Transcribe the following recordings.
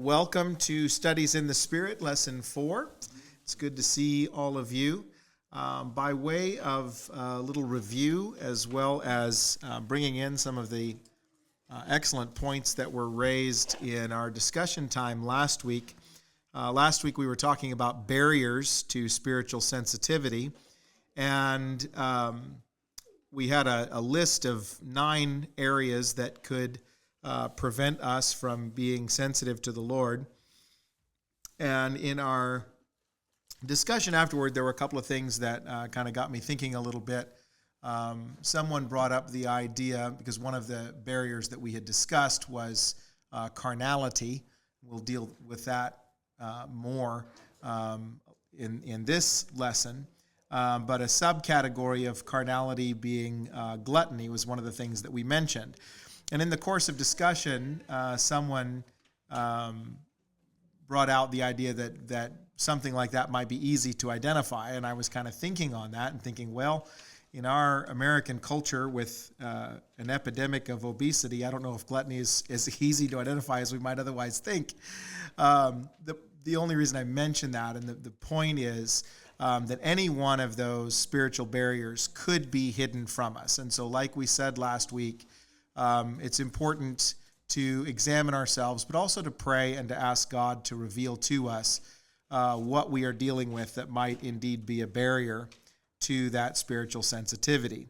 Welcome to Studies in the Spirit, Lesson 4. It's good to see all of you. By way of a little review, as well as bringing in some of the excellent points that were raised in our discussion time last week. Last week we were talking about barriers to spiritual sensitivity, and we had a list of 9 areas that could prevent us from being sensitive to the Lord. And in our discussion afterward, there were a couple of things that kind of got me thinking a little bit. Someone brought up the idea, because one of the barriers that we had discussed was carnality. We'll deal with that more in this lesson. But a subcategory of carnality being gluttony was one of the things that we mentioned. And in the course of discussion, someone brought out the idea that something like that might be easy to identify. And I was kind of thinking on that and thinking, well, in our American culture with an epidemic of obesity, I don't know if gluttony is as easy to identify as we might otherwise think. The only reason I mention that, and the point is that any one of those spiritual barriers could be hidden from us. And so like we said last week, it's important to examine ourselves, but also to pray and to ask God to reveal to us what we are dealing with that might indeed be a barrier to that spiritual sensitivity.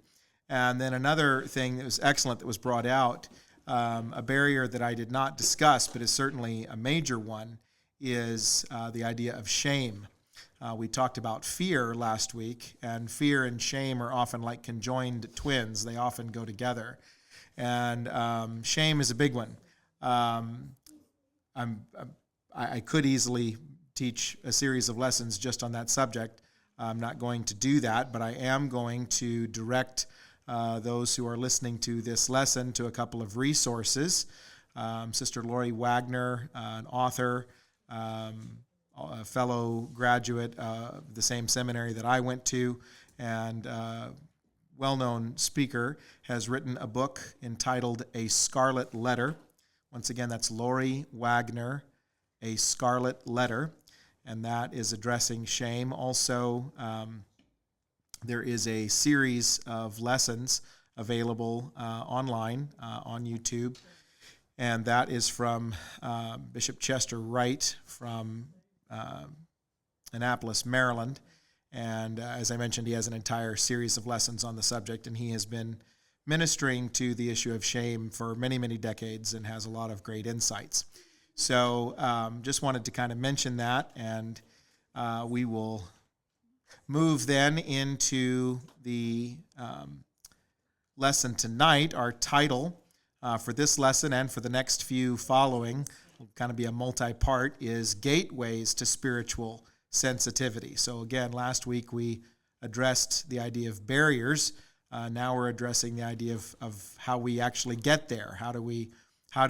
And then another thing that was excellent that was brought out, a barrier that I did not discuss, but is certainly a major one, is the idea of shame. We talked about fear last week, and fear and shame are often like conjoined twins. They often go together. And shame is a big one. I could easily teach a series of lessons just on that subject. I'm not going to do that, but I am going to direct those who are listening to this lesson to a couple of resources. Sister Lori Wagner, an author, a fellow graduate of the same seminary that I went to, and well-known speaker, has written a book entitled A Scarlet Letter. Once again, that's Lori Wagner, A Scarlet Letter, and that is addressing shame. Also, there is a series of lessons available online on YouTube, and that is from Bishop Chester Wright from Annapolis, Maryland. And as I mentioned, he has an entire series of lessons on the subject, and he has been ministering to the issue of shame for many, many decades and has a lot of great insights. So just wanted to kind of mention that, and we will move then into the lesson tonight. Our title for this lesson and for the next few following, will kind of be a multi-part, is Gateways to Spiritual Sensitivity. So again, last week we addressed the idea of barriers. Now we're addressing the idea of how we actually get there. How do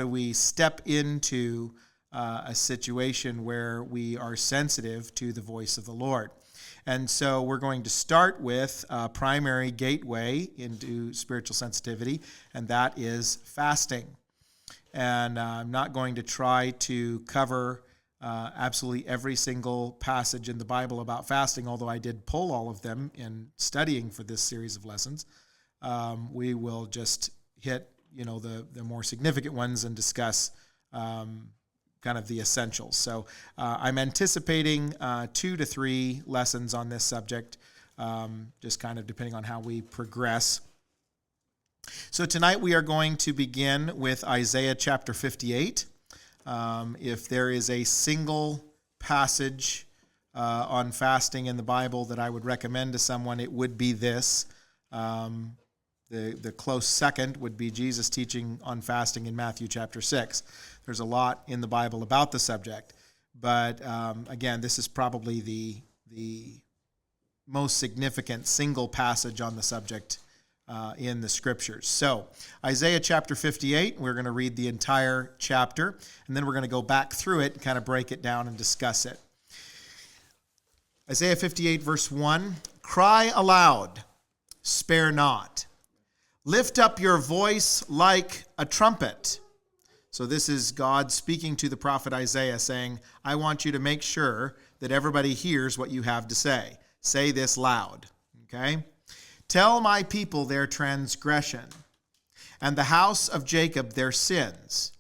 we step into a situation where we are sensitive to the voice of the Lord? And so we're going to start with a primary gateway into spiritual sensitivity, and that is fasting. And I'm not going to try to cover absolutely every single passage in the Bible about fasting, although I did pull all of them in studying for this series of lessons. We will just hit, the more significant ones and discuss kind of the essentials. So I'm anticipating 2 to 3 lessons on this subject, just kind of depending on how we progress. So tonight we are going to begin with Isaiah chapter 58. If there is a single passage on fasting in the Bible that I would recommend to someone, it would be this. The close second would be Jesus' teaching on fasting in Matthew chapter 6. There's a lot in the Bible about the subject, but again, this is probably the most significant single passage on the subject in the Scriptures. So, Isaiah chapter 58, we're going to read the entire chapter, and then we're going to go back through it and kind of break it down and discuss it. Isaiah 58, verse 1, "Cry aloud, spare not. Lift up your voice like a trumpet. So this is God speaking to the prophet Isaiah saying, I want you to make sure that everybody hears what you have to say. Say this loud, okay? Tell my people their transgression, and the house of Jacob their sins.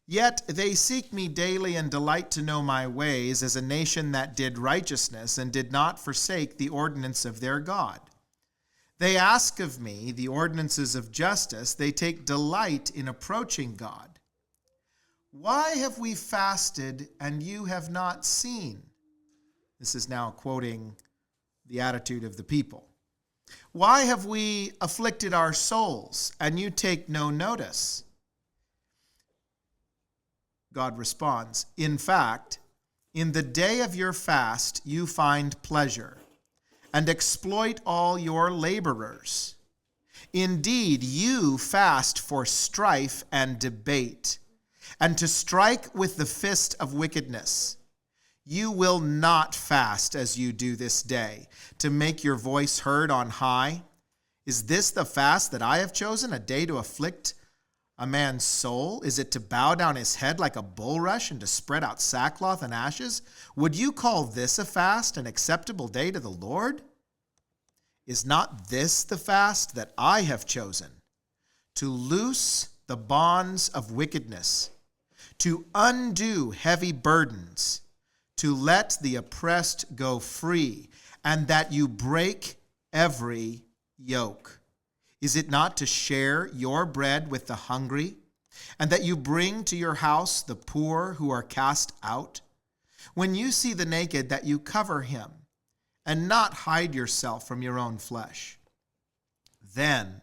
Yet they seek me daily and delight to know my ways, as a nation that did righteousness and did not forsake the ordinance of their God. They ask of me the ordinances of justice. They take delight in approaching God. Why have we fasted and you have not seen? This is now quoting the attitude of the people. Why have we afflicted our souls and you take no notice? God responds, in fact, in the day of your fast you find pleasure and exploit all your laborers. Indeed, you fast for strife and debate, and to strike with the fist of wickedness. You will not fast as you do this day, to make your voice heard on high. Is this the fast that I have chosen, a day to afflict a man's soul? Is it to bow down his head like a bulrush and to spread out sackcloth and ashes? Would you call this a fast, an acceptable day to the Lord? Is not this the fast that I have chosen? To loose the bonds of wickedness, to undo heavy burdens, to let the oppressed go free, and that you break every yoke. Is it not to share your bread with the hungry, and that you bring to your house the poor who are cast out? When you see the naked, that you cover him, and not hide yourself from your own flesh. Then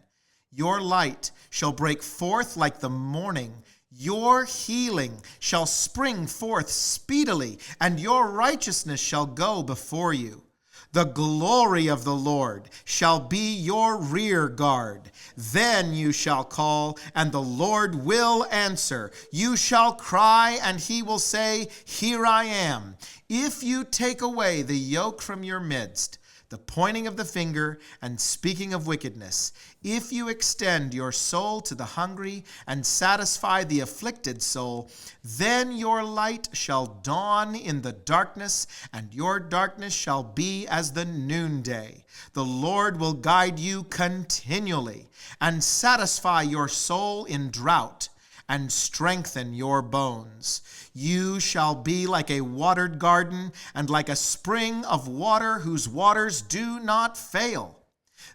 your light shall break forth like the morning. Your healing shall spring forth speedily, and your righteousness shall go before you. The glory of the Lord shall be your rear guard. Then you shall call, and the Lord will answer. You shall cry, and he will say, Here I am. If you take away the yoke from your midst, the pointing of the finger and speaking of wickedness, if you extend your soul to the hungry and satisfy the afflicted soul, then your light shall dawn in the darkness, and your darkness shall be as the noonday. The Lord will guide you continually and satisfy your soul in drought and strengthen your bones. You shall be like a watered garden and like a spring of water whose waters do not fail.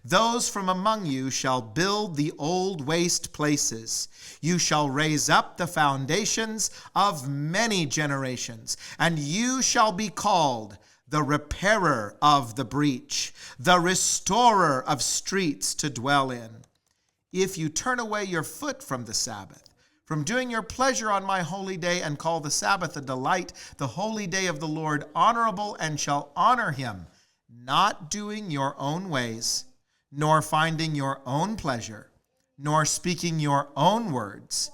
Those from among you shall build the old waste places. You shall raise up the foundations of many generations, and you shall be called the repairer of the breach, the restorer of streets to dwell in. If you turn away your foot from the Sabbath, from doing your pleasure on my holy day, and call the Sabbath a delight, the holy day of the Lord honorable, and shall honor him, not doing your own ways, nor finding your own pleasure, nor speaking your own words,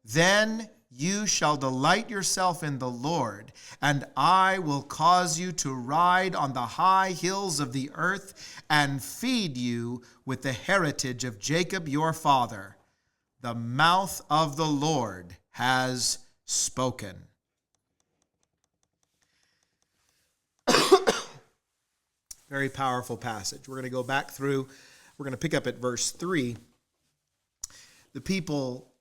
then you shall delight yourself in the Lord, and I will cause you to ride on the high hills of the earth, and feed you with the heritage of Jacob your father. The mouth of the Lord has spoken. Very powerful passage. We're going to go back through. We're going to pick up at verse 3. The people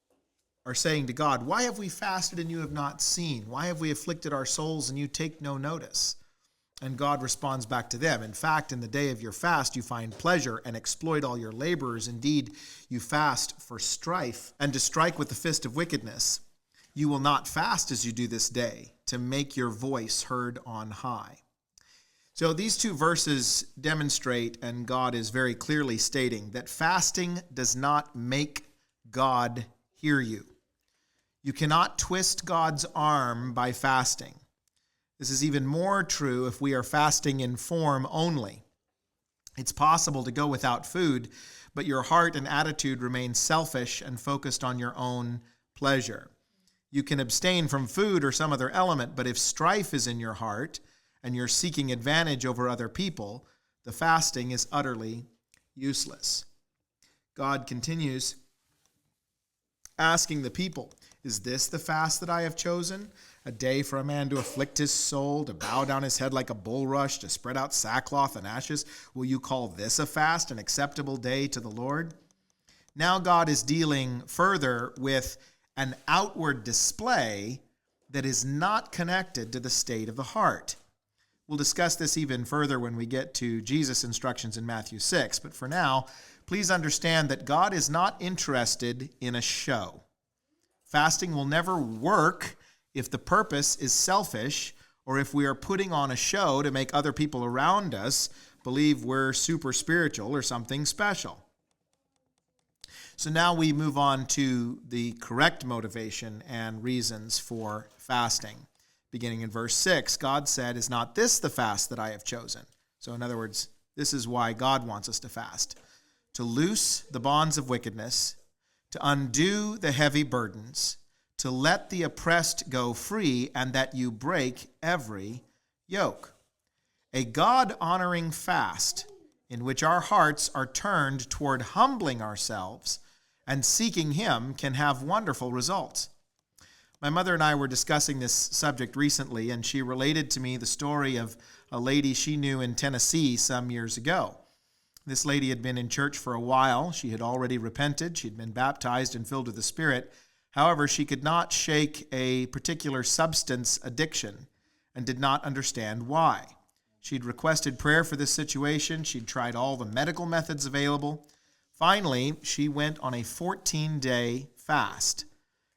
are saying to God, why have we fasted and you have not seen? Why have we afflicted our souls and you take no notice? And God responds back to them. In fact, in the day of your fast, you find pleasure and exploit all your laborers. Indeed, you fast for strife and to strike with the fist of wickedness. You will not fast as you do this day, to make your voice heard on high. So these two verses demonstrate, and God is very clearly stating, that fasting does not make God hear you. You cannot twist God's arm by fasting. This is even more true if we are fasting in form only. It's possible to go without food, but your heart and attitude remain selfish and focused on your own pleasure. You can abstain from food or some other element, but if strife is in your heart and you're seeking advantage over other people, the fasting is utterly useless. God continues asking the people, Is this the fast that I have chosen? A day for a man to afflict his soul, to bow down his head like a bulrush, to spread out sackcloth and ashes? Will you call this a fast, an acceptable day to the Lord? Now God is dealing further with an outward display that is not connected to the state of the heart. We'll discuss this even further when we get to Jesus' instructions in Matthew 6. But for now, please understand that God is not interested in a show. Fasting will never work if the purpose is selfish or if we are putting on a show to make other people around us believe we're super spiritual or something special. So now we move on to the correct motivation and reasons for fasting. Beginning in verse 6, God said, "Is not this the fast that I have chosen?" So in other words, this is why God wants us to fast. To loose the bonds of wickedness, to undo the heavy burdens, to let the oppressed go free, and that you break every yoke. A God-honoring fast in which our hearts are turned toward humbling ourselves and seeking Him can have wonderful results. My mother and I were discussing this subject recently, and she related to me the story of a lady she knew in Tennessee some years ago. This lady had been in church for a while. She had already repented. She'd been baptized and filled with the Spirit. However, she could not shake a particular substance addiction and did not understand why. She'd requested prayer for this situation. She'd tried all the medical methods available. Finally, she went on a 14-day fast.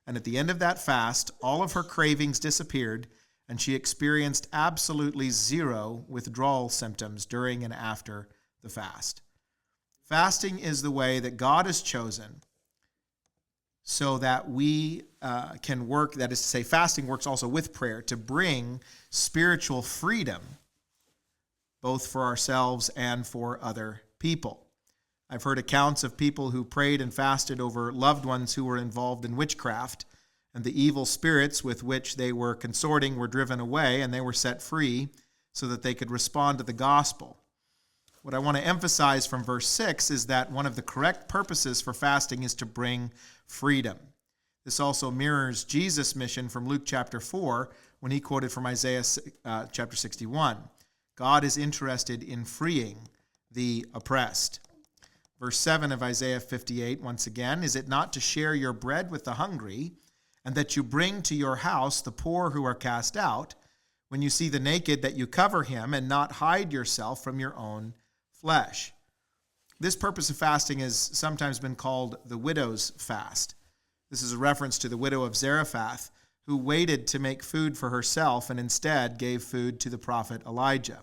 And at the end of that fast, all of her cravings disappeared, and she experienced absolutely zero withdrawal symptoms during and after the fast. Fasting is the way that God has chosen so that we can work, that is to say, fasting works also with prayer to bring spiritual freedom, both for ourselves and for other people. I've heard accounts of people who prayed and fasted over loved ones who were involved in witchcraft, and the evil spirits with which they were consorting were driven away, and they were set free so that they could respond to the gospel. What I want to emphasize from verse 6 is that one of the correct purposes for fasting is to bring freedom. This also mirrors Jesus' mission from Luke chapter 4 when he quoted from Isaiah chapter 61. God is interested in freeing the oppressed. Verse 7 of Isaiah 58, once again, "Is it not to share your bread with the hungry, and that you bring to your house the poor who are cast out, when you see the naked that you cover him, and not hide yourself from your own flesh?" This purpose of fasting has sometimes been called the widow's fast. This is a reference to the widow of Zarephath, who waited to make food for herself and instead gave food to the prophet Elijah.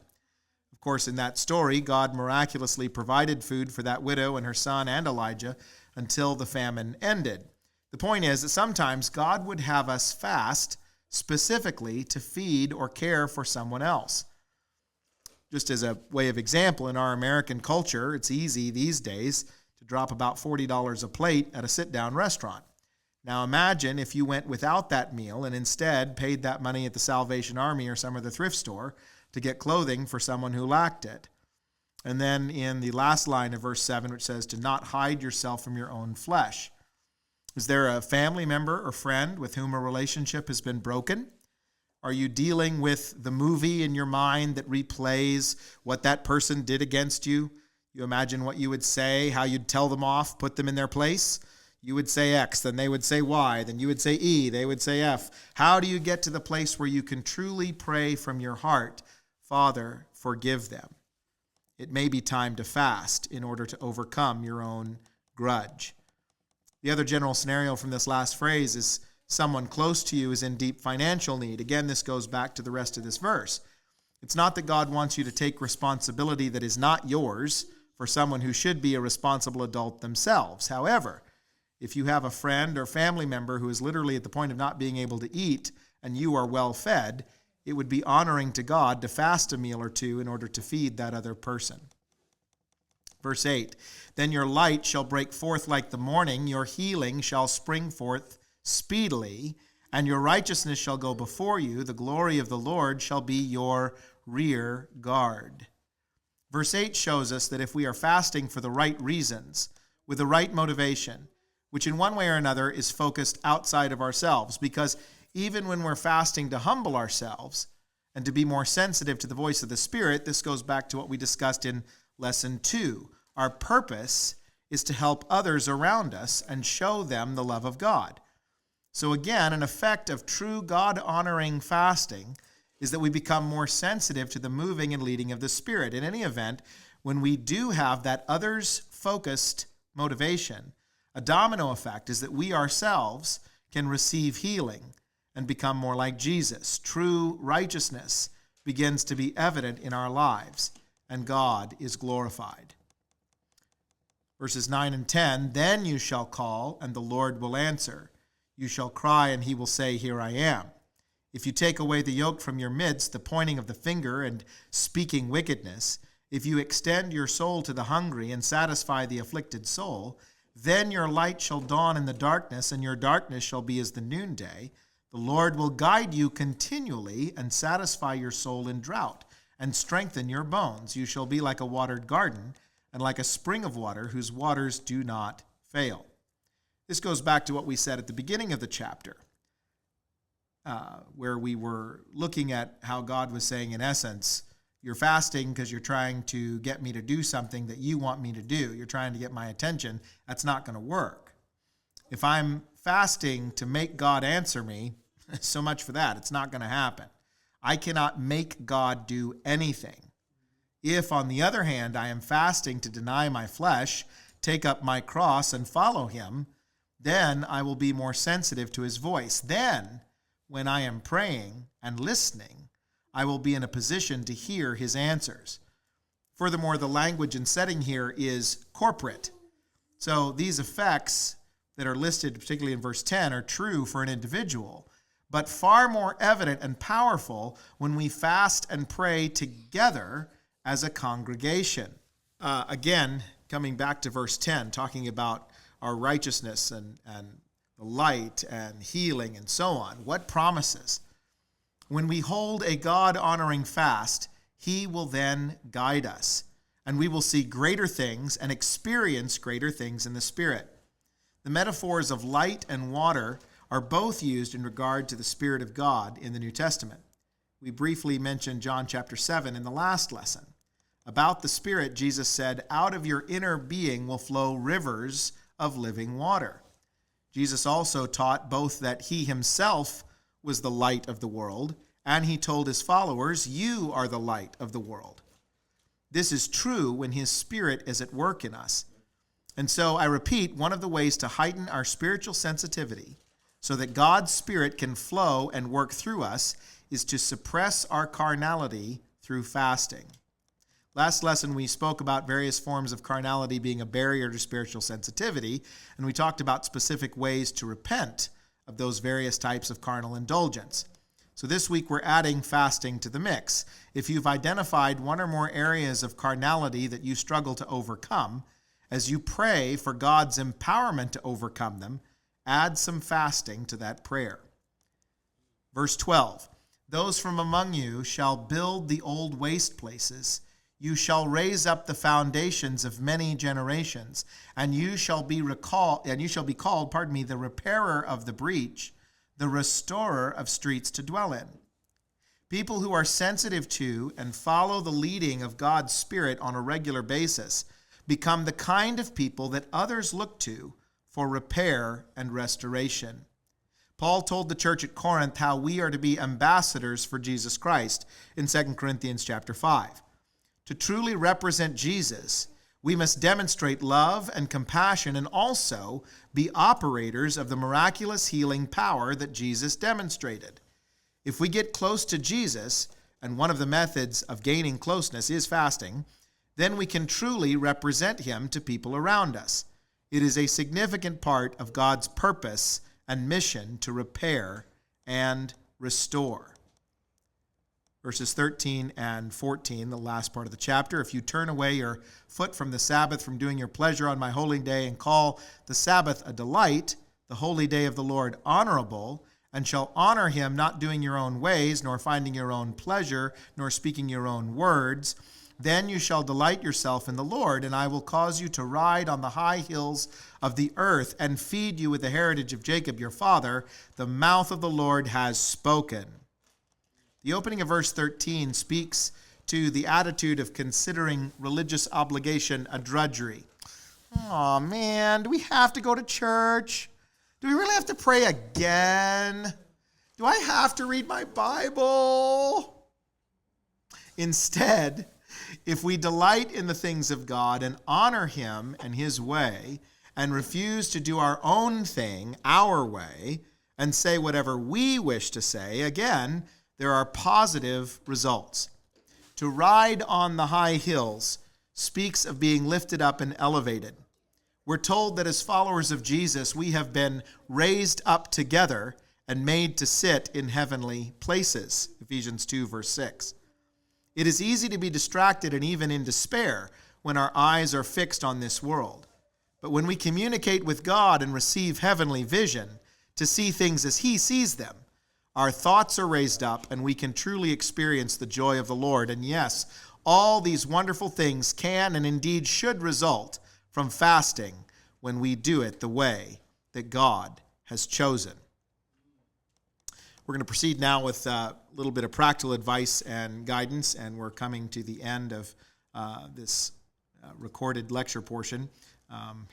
Of course, in that story, God miraculously provided food for that widow and her son and Elijah until the famine ended. The point is that sometimes God would have us fast specifically to feed or care for someone else. Just as a way of example, in our American culture, it's easy these days to drop about $40 a plate at a sit-down restaurant. Now imagine if you went without that meal and instead paid that money at the Salvation Army or some other thrift store to get clothing for someone who lacked it. And then in the last line of verse 7, which says, "To not hide yourself from your own flesh." Is there a family member or friend with whom a relationship has been broken? Are you dealing with the movie in your mind that replays what that person did against you? You imagine what you would say, how you'd tell them off, put them in their place. You would say X, then they would say Y, then you would say E, they would say F. How do you get to the place where you can truly pray from your heart, "Father, forgive them"? It may be time to fast in order to overcome your own grudge. The other general scenario from this last phrase is someone close to you is in deep financial need. Again, this goes back to the rest of this verse. It's not that God wants you to take responsibility that is not yours for someone who should be a responsible adult themselves. However, if you have a friend or family member who is literally at the point of not being able to eat and you are well fed, it would be honoring to God to fast a meal or two in order to feed that other person. Verse 8, "Then your light shall break forth like the morning, your healing shall spring forth speedily, and your righteousness shall go before you. The glory of the Lord shall be your rear guard." Verse 8 shows us that if we are fasting for the right reasons, with the right motivation, which in one way or another is focused outside of ourselves. Because even when we're fasting to humble ourselves and to be more sensitive to the voice of the Spirit, this goes back to what we discussed in Lesson 2. Our purpose is to help others around us and show them the love of God. So again, an effect of true God-honoring fasting is that we become more sensitive to the moving and leading of the Spirit. In any event, when we do have that others-focused motivation, a domino effect is that we ourselves can receive healing and become more like Jesus. True righteousness begins to be evident in our lives, and God is glorified. Verses 9 and 10, "Then you shall call, and the Lord will answer. You shall cry, and he will say, 'Here I am.' If you take away the yoke from your midst, the pointing of the finger and speaking wickedness, if you extend your soul to the hungry and satisfy the afflicted soul, then your light shall dawn in the darkness, and your darkness shall be as the noonday. The Lord will guide you continually and satisfy your soul in drought and strengthen your bones. You shall be like a watered garden and like a spring of water whose waters do not fail." This goes back to what we said at the beginning of the chapter, where we were looking at how God was saying, in essence, you're fasting because you're trying to get me to do something that you want me to do. You're trying to get my attention. That's not going to work. If I'm fasting to make God answer me, so much for that. It's not going to happen. I cannot make God do anything. If, on the other hand, I am fasting to deny my flesh, take up my cross, and follow him, then I will be more sensitive to his voice. Then, when I am praying and listening, I will be in a position to hear his answers. Furthermore, the language and setting here is corporate. So these effects that are listed, particularly in verse 10, are true for an individual, but far more evident and powerful when we fast and pray together as a congregation. Again, coming back to verse 10, talking about our righteousness and the light and healing and so on. What promises? When we hold a God-honoring fast, he will then guide us, and we will see greater things and experience greater things in the Spirit. The metaphors of light and water are both used in regard to the Spirit of God in the New Testament. We briefly mentioned John chapter 7 in the last lesson. About the Spirit, Jesus said, "Out of your inner being will flow rivers of living water." Jesus also taught both that he himself was the light of the world, and he told his followers, "You are the light of the world." This is true when his Spirit is at work in us. And so, I repeat, one of the ways to heighten our spiritual sensitivity so that God's Spirit can flow and work through us is to suppress our carnality through fasting. Last lesson, we spoke about various forms of carnality being a barrier to spiritual sensitivity, and we talked about specific ways to repent of those various types of carnal indulgence. So this week, we're adding fasting to the mix. If you've identified one or more areas of carnality that you struggle to overcome, as you pray for God's empowerment to overcome them, add some fasting to that prayer. Verse 12, "Those from among you shall build the old waste places. You shall raise up the foundations of many generations, and you shall be called, the repairer of the breach, the restorer of streets to dwell in." People who are sensitive to and follow the leading of God's Spirit on a regular basis become the kind of people that others look to for repair and restoration. Paul told the church at Corinth how we are to be ambassadors for Jesus Christ in 2 Corinthians chapter 5. To truly represent Jesus, we must demonstrate love and compassion and also be operators of the miraculous healing power that Jesus demonstrated. If we get close to Jesus, and one of the methods of gaining closeness is fasting, then we can truly represent him to people around us. It is a significant part of God's purpose and mission to repair and restore. Verses 13 and 14, the last part of the chapter. "If you turn away your foot from the Sabbath, from doing your pleasure on my holy day, and call the Sabbath a delight, the holy day of the Lord honorable, and shall honor him, not doing your own ways, nor finding your own pleasure, nor speaking your own words, Then you shall delight yourself in the Lord, and I will cause you to ride on the high hills of the earth and feed you with the heritage of Jacob your father. The mouth of the Lord has spoken. The opening of verse 13 speaks to the attitude of considering religious obligation a drudgery. Oh man, do we have to go to church? Do we really have to pray again? Do I have to read my Bible? Instead, if we delight in the things of God and honor Him and His way and refuse to do our own thing, our way, and say whatever we wish to say, again, there are positive results. To ride on the high hills speaks of being lifted up and elevated. We're told that as followers of Jesus, we have been raised up together and made to sit in heavenly places. Ephesians 2, verse 6. It is easy to be distracted and even in despair when our eyes are fixed on this world. But when we communicate with God and receive heavenly vision to see things as He sees them, our thoughts are raised up and we can truly experience the joy of the Lord. And yes, all these wonderful things can and indeed should result from fasting when we do it the way that God has chosen. We're going to proceed now with a little bit of practical advice and guidance, and we're coming to the end of this recorded lecture portion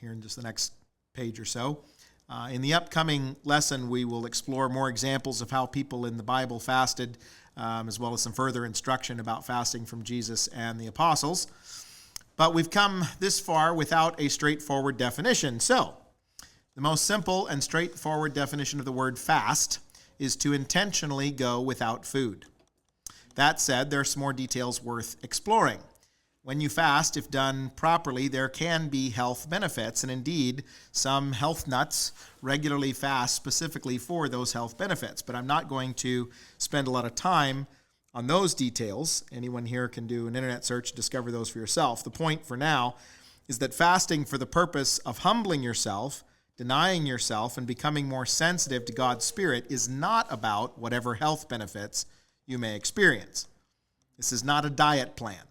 here in just the next page or so. In the upcoming lesson, we will explore more examples of how people in the Bible fasted, as well as some further instruction about fasting from Jesus and the apostles. But we've come this far without a straightforward definition. So, the most simple and straightforward definition of the word fast is to intentionally go without food. That said, there are some more details worth exploring. When you fast, if done properly, there can be health benefits, and indeed, some health nuts regularly fast specifically for those health benefits. But I'm not going to spend a lot of time on those details. Anyone here can do an internet search to discover those for yourself. The point for now is that fasting for the purpose of humbling yourself, denying yourself, and becoming more sensitive to God's Spirit is not about whatever health benefits you may experience. This is not a diet plan.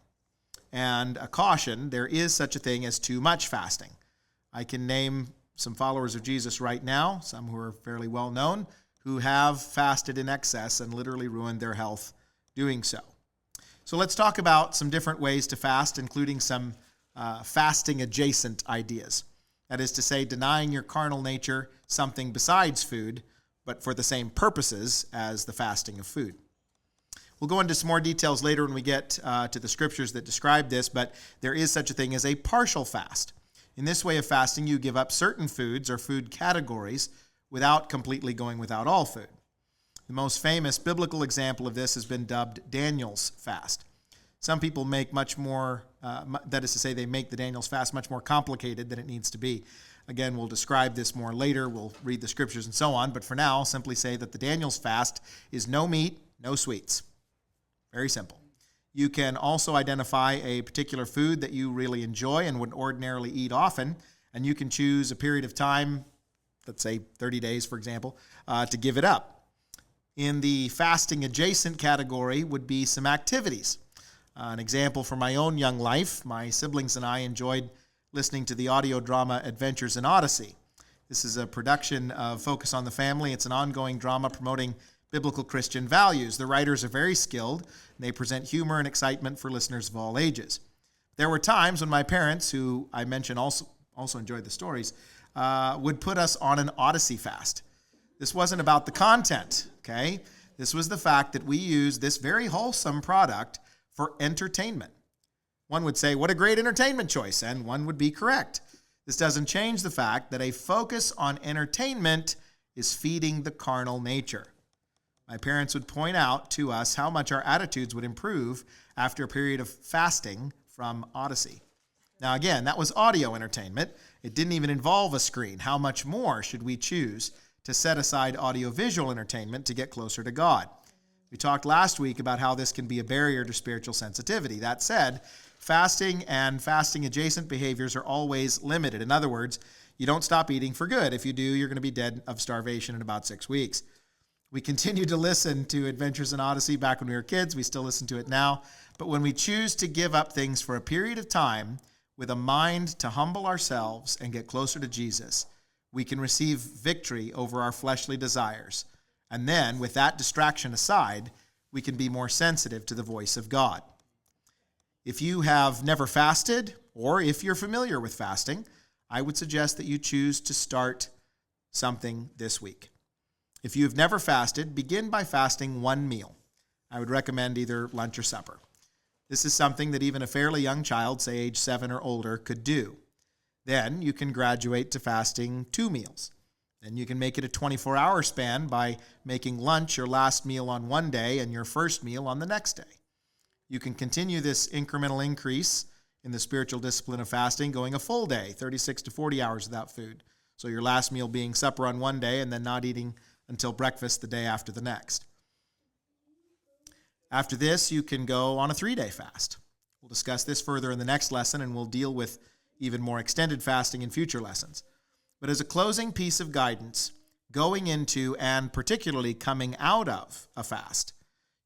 And a caution, there is such a thing as too much fasting. I can name some followers of Jesus right now, some who are fairly well known, who have fasted in excess and literally ruined their health doing so. So let's talk about some different ways to fast, including some fasting adjacent ideas. That is to say, denying your carnal nature something besides food, but for the same purposes as the fasting of food. We'll go into some more details later when we get to the scriptures that describe this, but there is such a thing as a partial fast. In this way of fasting, you give up certain foods or food categories without completely going without all food. The most famous biblical example of this has been dubbed Daniel's fast. Some people make much more, that is to say, they make the Daniel's fast much more complicated than it needs to be. Again, we'll describe this more later. We'll read the scriptures and so on. But for now, simply say that the Daniel's fast is no meat, no sweets. Very simple. You can also identify a particular food that you really enjoy and would ordinarily eat often, and you can choose a period of time, let's say 30 days, for example, to give it up. In the fasting adjacent category would be some activities. An example from my own young life, my siblings and I enjoyed listening to the audio drama Adventures in Odyssey. This is a production of Focus on the Family. It's an ongoing drama promoting biblical Christian values. The writers are very skilled, and they present humor and excitement for listeners of all ages. There were times when my parents, who I mentioned also enjoyed the stories, would put us on an Odyssey fast. This wasn't about the content, okay? This was the fact that we used this very wholesome product for entertainment. One would say, what a great entertainment choice, and one would be correct. This doesn't change the fact that a focus on entertainment is feeding the carnal nature. My parents would point out to us how much our attitudes would improve after a period of fasting from Odyssey. Now again, that was audio entertainment. It didn't even involve a screen. How much more should we choose to set aside audiovisual entertainment to get closer to God? We talked last week about how this can be a barrier to spiritual sensitivity. That said, fasting and fasting-adjacent behaviors are always limited. In other words, you don't stop eating for good. If you do, you're going to be dead of starvation in about 6 weeks. We continued to listen to Adventures in Odyssey back when we were kids. We still listen to it now. But when we choose to give up things for a period of time with a mind to humble ourselves and get closer to Jesus, we can receive victory over our fleshly desires. And then, with that distraction aside, we can be more sensitive to the voice of God. If you have never fasted, or if you're familiar with fasting, I would suggest that you choose to start something this week. If you've never fasted, begin by fasting one meal. I would recommend either lunch or supper. This is something that even a fairly young child, say age 7 or older, could do. Then you can graduate to fasting 2 meals. Then you can make it a 24-hour span by making lunch your last meal on one day and your first meal on the next day. You can continue this incremental increase in the spiritual discipline of fasting, going a full day, 36 to 40 hours without food. So your last meal being supper on one day and then not eating until breakfast the day after the next. After this, you can go on a 3-day fast. We'll discuss this further in the next lesson, and we'll deal with even more extended fasting in future lessons. But as a closing piece of guidance, going into and particularly coming out of a fast,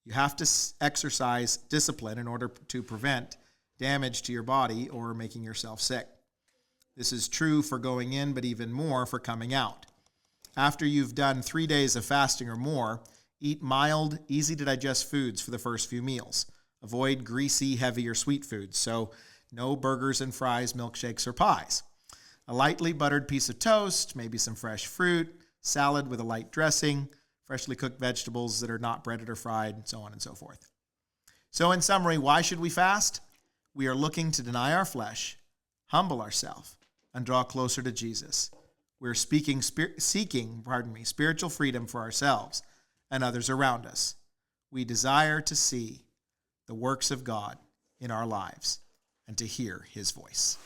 you have to exercise discipline in order to prevent damage to your body or making yourself sick. This is true for going in, but even more for coming out. After you've done 3 days of fasting or more, eat mild, easy-to-digest foods for the first few meals. Avoid greasy, heavy, or sweet foods, so no burgers and fries, milkshakes, or pies. A lightly buttered piece of toast, maybe some fresh fruit, salad with a light dressing, freshly cooked vegetables that are not breaded or fried, and so on and so forth. So in summary, why should we fast? We are looking to deny our flesh, humble ourselves, and draw closer to Jesus. We're seeking spiritual freedom for ourselves and others around us. We desire to see the works of God in our lives and to hear his voice.